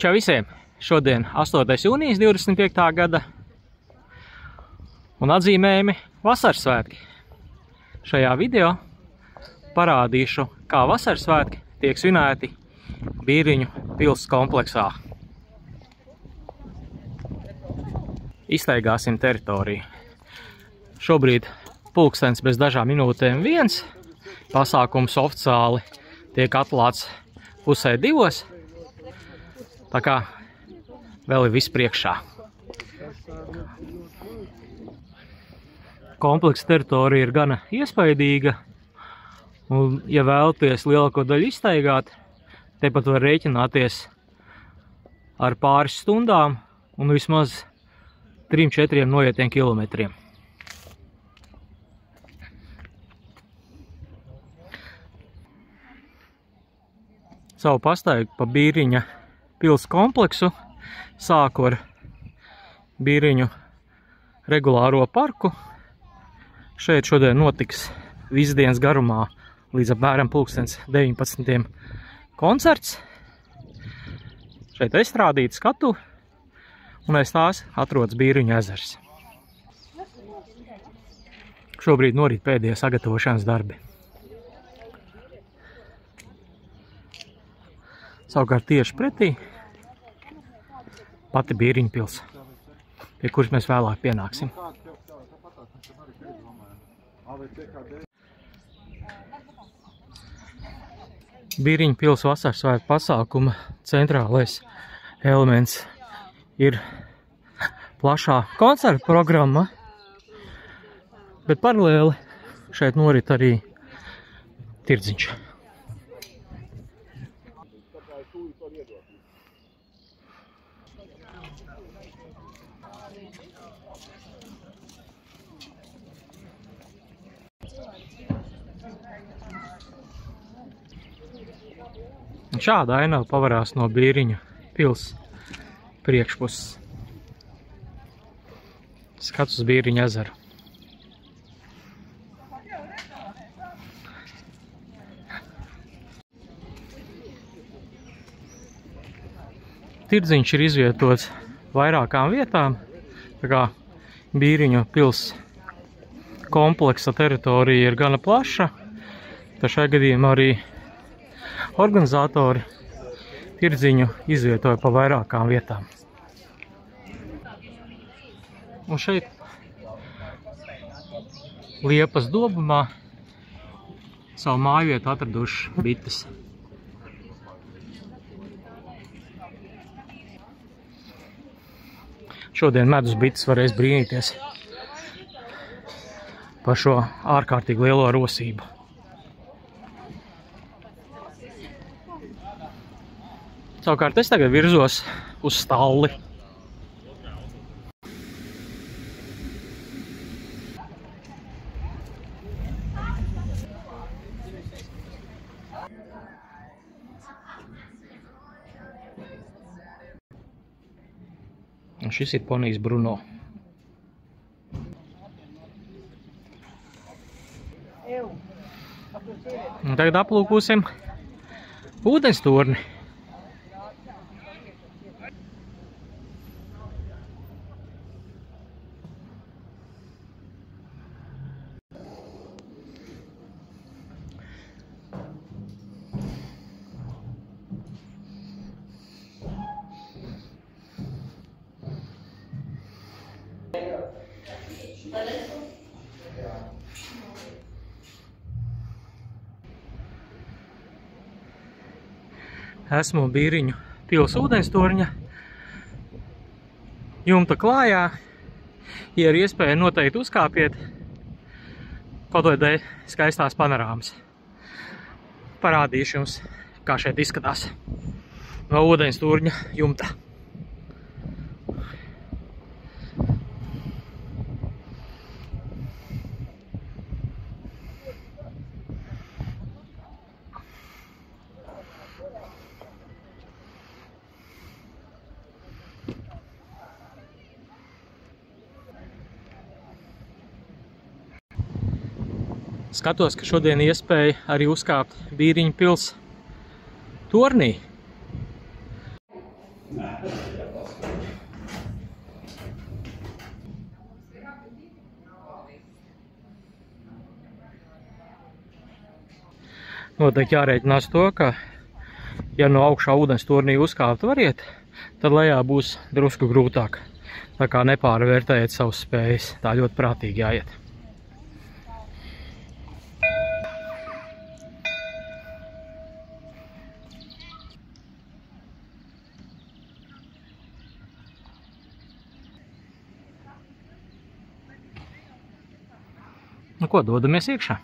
Čau visiem! Šodien 8. jūnijas 25. gada un atzīmējami vasaras svētki. Šajā video parādīšu, kā vasaras svētki tiek svinēti Bīriņu pils kompleksā. Izstaigāsim teritoriju. Šobrīd pulkstens bez dažām minūtēm 1. Pasākums oficiāli tiek atklāts pusē 2. Tā kā vēl ir viss priekšā. Kompleksa teritorija ir gana iespaidīga, un, ja vēlaties lielāko daļu izstaigāt, tepat var rēķināties ar pāris stundām un vismaz 3-4 noietiem kilometriem. Savu pastaigu pa Bīriņa pils kompleksu sāku ar Bīriņu regulāro parku. Šeit šodien notiks visu dienas garumā līdz apmēram pulkstens 19. koncerts. Šeit estrādīta skatu, un aiz tās atrodas Bīriņu ezers. Šobrīd norit pēdējie sagatavošanas darbi. Savukārt tieši pretī pati Bīriņu pils, pie kuras mēs vēlāk pienāksim. Bīriņu pils vasaras svētku pasākuma centrālais elements ir plašā koncerta programma, bet paralēli šeit norit arī tirdziņš. Šāda ainava pavarās no Bīriņu pils priekšpuses. Skats uz Bīriņu ezeru. Tirdziņš ir izvietots vairākām vietām, tā kā Bīriņu pils kompleksa teritorija ir gana plaša, tā šajā gadījumā arī organizatori tirdziņu izvietoja pa vairākām vietām. Un šeit Liepas dobumā savu mājvietu atraduši bites. Šodien medus bites varēs brīnīties par šo ārkārtīgi lielo rosību. Savukārt es tagad virzos uz stalli. Un šis ir ponijs Bruno. Un tagad aplūkosim ūdensturni. Esmu Bīriņu pils ūdenstorņa jumta klājā. Ja ir iespēja, noteikti uzkāpiet, kaut vai dēļ skaistās panorāmas. Parādīšu jums, kā šeit izskatās no ūdenstorņa jumta. Skatos, ka šodien iespēja arī uzkāpt Bīriņu pils tornī. Noteikti jārēķinās to, ka, ja no augšā ūdens tornī uzkāpt variet, tad lejā būs drusku grūtāk. Tā kā nepārvērtējiet savus spējas, tā ļoti prātīgi jāiet. Nu ko, dodamies iekšā?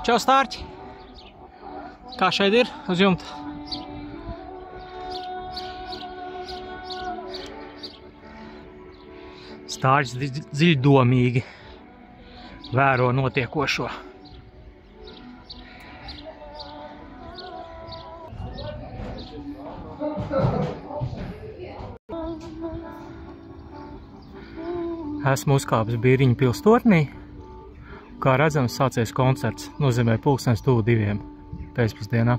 Čau, stārķi! Kā šeit ir uz jumta? Stārķis dziļdomīgi vēro notiekošo. Esmu uzkāpis Bīriņu pils tornī. Kā redzams, sācies koncerts, nozīmē 1:02 pēcpusdienā.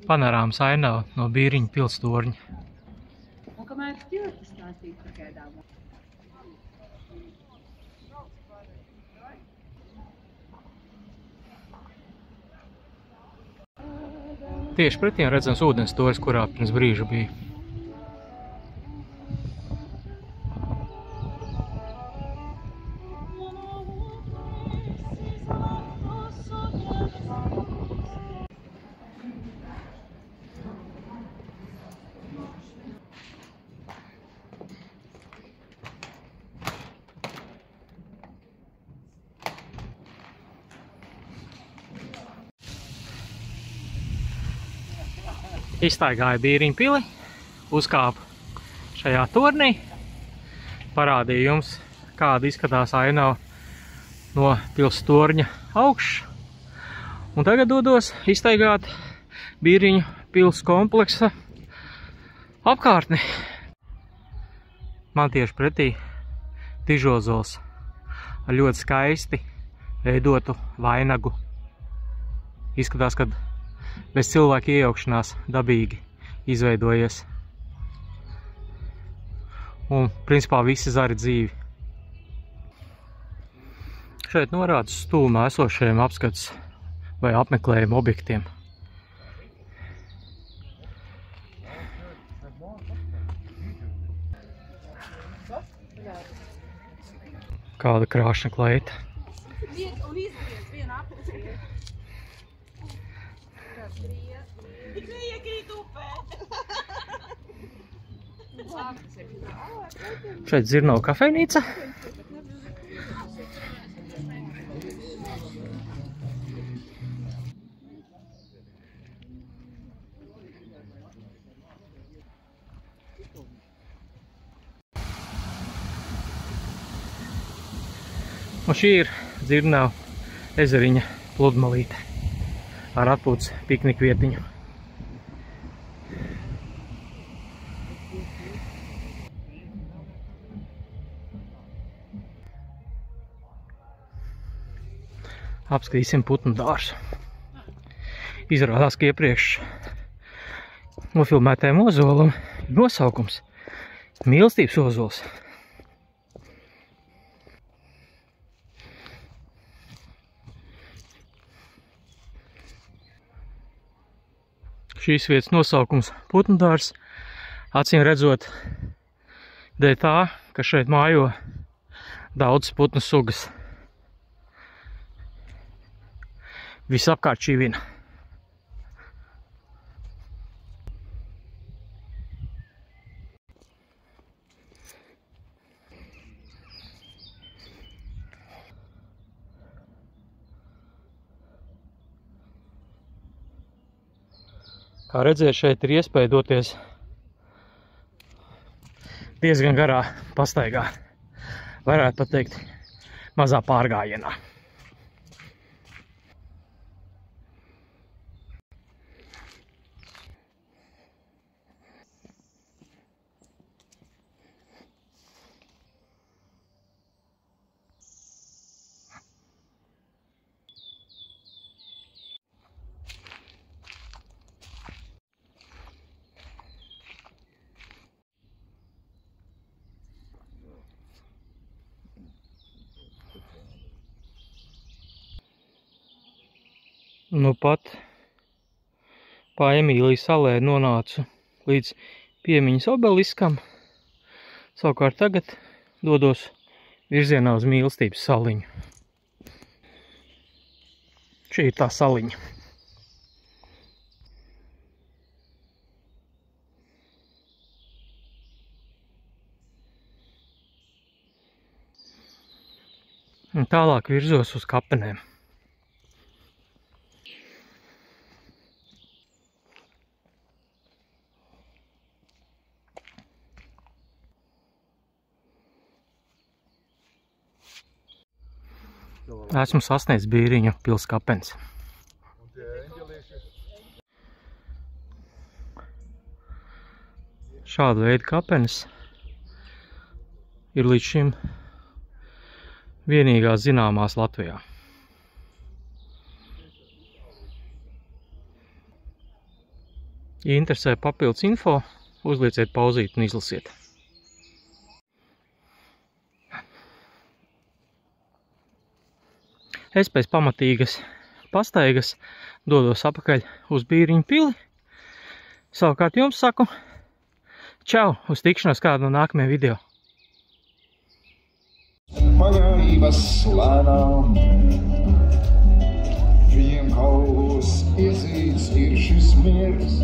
Panorāmas ainava no Bīriņu pils torņa. Un kamēr ķirti stāstīt pagaidām. Tieši pretī redzams ūdens toris, kurā pirms brīža bija. Izstaigāju Bīriņu pili, uzkāpu šajā tornī, parādīju jums, kāda izskatās ainava no pils torņa augšas. Un tagad dodos izstaigāt Bīriņu pils kompleksa apkārtni. Man tieši pretī Tižozols ar ļoti skaisti veidotu vainagu. Izskatās, ka bez cilvēka iejaukšanās dabīgi izveidojies. Un, principā, visi zari dzīvi. Šeit norādes stūmā esošajiem apskats vai apmeklējumu objektiem. Kāda krāšņa kleita. Un izgriez vienu apelsīnu. Tik neiekrīt upē. Šeit Zirnava kafejnīca. Un šī ir Zirnava ezeriņa pludmalīte ar atpūtas pikniku vietiņu. Apskatīsim putnu dārzu. Izrādās, ka iepriekš nofilmētajam ozolam ir nosaukums mīlestības ozols. Šīs vietas nosaukums putnu dārzs, acīm redzot, dēļ tā, ka šeit mājo daudz putnu sugas. Visapkārt šī vina. Kā redzēt, šeit ir iespēja doties diezgan garā pastaigā. Varētu pat teikt, mazā pārgājienā. Nu pat pa Emīlijas salē nonācu līdz Piemiņas obeliskam. Savukārt tagad dodos virzienā uz Mīlestības saliņu. Šī ir tā saliņa. Un tālāk virzos uz Kapenēm. Esmu sasniedzis Bīriņu pils kapens. Šāda veida kapenes ir līdz šim vienīgās zināmās Latvijā. Ja interesē papildus info, uzlieciet pauzīt un izlasiet. Es pēc pamatīgas pastaigas dodos apakaļ uz Bīriņu pili. Savukārt jums saku čau, uz tikšanos kādu no nākamajiem video. Pagājības lēnām, viņiem kaus iezīts ir šis miers.